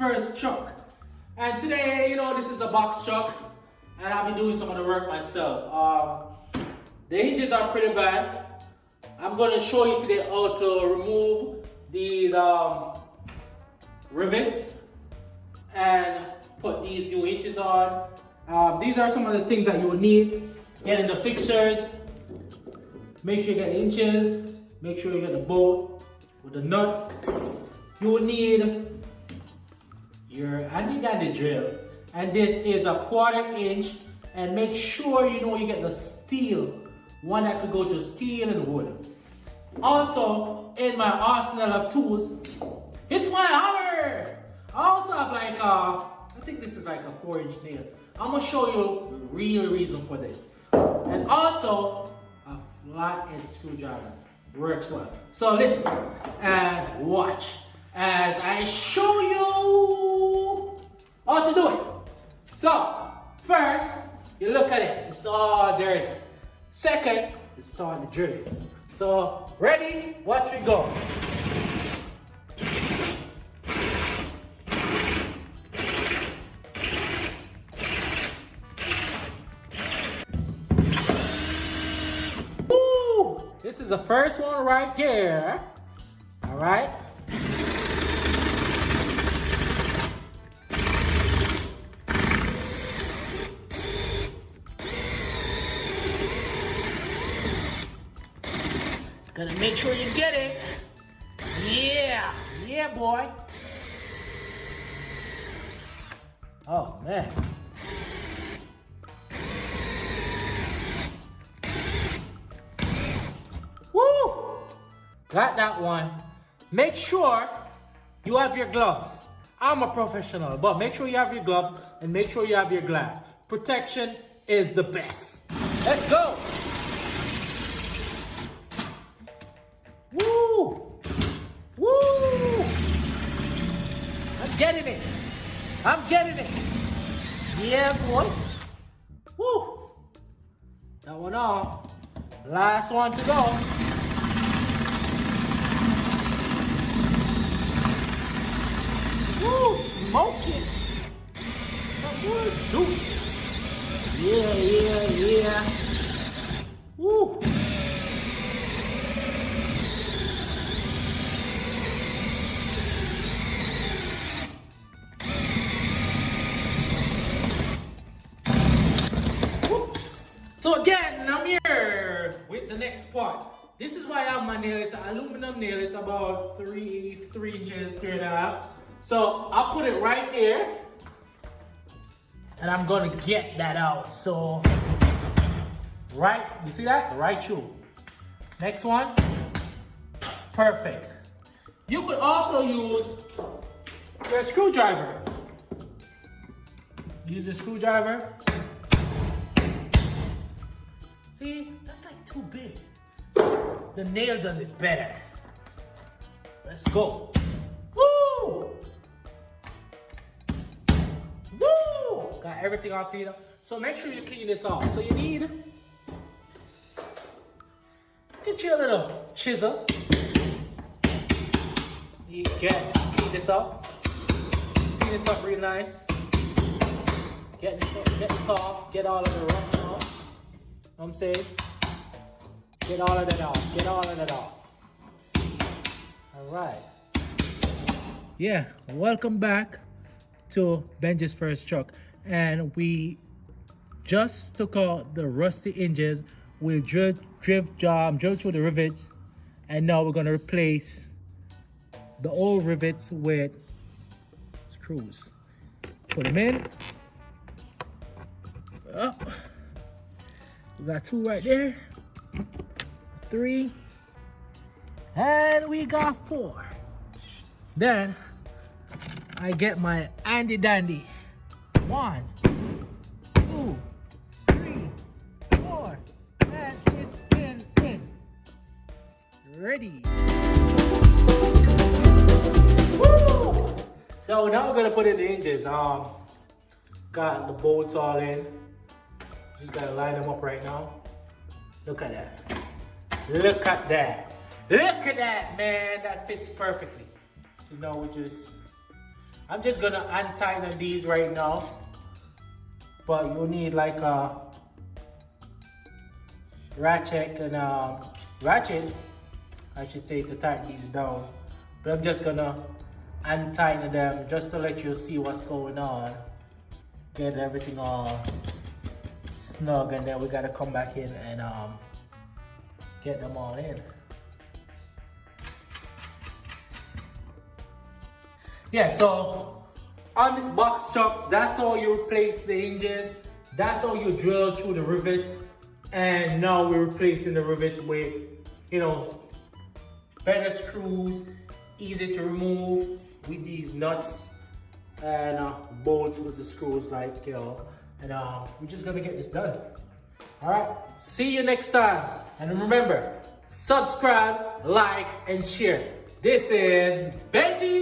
first truck. And today, you know, this is a box truck, and I'll be doing some of the work myself. The hinges are pretty bad. I'm gonna show you today how to remove these rivets and put these new hinges on. These are some of the things that you will need. Getting the fixtures, make sure you get the hinges, make sure you get the bolt with the nut. You will need your handy drill, and this is a 1/4 inch, and make sure you know you get the steel, one that could go to steel and wood. Also, in my arsenal of tools, it's my hammer. I also have like I think this is like a 4-inch nail. I'm gonna show you the real reason for this. And also a flathead screwdriver works well. So listen and watch as I show you how to do it. So first, you look at it, it's all dirty. Second, you start the drilling. So ready, watch we go. Woo! This is the first one right there. All right. Gotta make sure you get it. Yeah, boy. Oh, man. Woo! Got that one. Make sure you have your gloves. I'm a professional, but make sure you have your gloves and make sure you have your glass. Protection is the best. Let's go. Woo! Woo! I'm getting it. I'm getting it. Yeah, boy. Woo! That one off. Last one to go. Woo! Smoking. Some good juice. Yeah. Woo! So again, I'm here with the next part. This is why I have my nail. It's an aluminum nail. It's about 3 inches, 3.5. So I'll put it right there, and I'm gonna get that out. So right, you see that? Right through. Next one, perfect. You could also use your screwdriver. Use a screwdriver. See, that's like too big. The nail does it better. Let's go. Woo! Woo! Got everything all cleaned up. So make sure you clean this off. So you need, get your little chisel. You clean this up. Clean this up real nice. Get this off. Get all of the rust off. Know what I'm saying? Get all of that off. Get all of that off. All right. Yeah, welcome back to Benji's first truck. And we just took out the rusty hinges. We drilled through the rivets. And now we're going to replace the old rivets with screws. Put them in. Up. We got 2 right there, 3, and we got 4. Then I get my handy dandy. 1, 2, 3, 4, and it's in. Ready. Woo! So now we're gonna put in the hinges. Got the bolts all in. Just gotta line them up right now. Look at that. Look at that. Look at that, man. That fits perfectly. So now we just I'm just gonna untighten these right now, but you need like a ratchet and ratchet, I should say, to tighten these down. But I'm just gonna untighten them just to let you see what's going on. Get everything all snug, and then we gotta come back in and get them all in. Yeah, so on this box truck, that's how you replace the hinges. That's how you drill through the rivets. And now we're replacing the rivets with, you know, better screws, easy to remove with these nuts and bolts with the screws, like, you know, and we're just gonna get this done. All right, see you next time. And remember, subscribe, like, and share. This is Benji.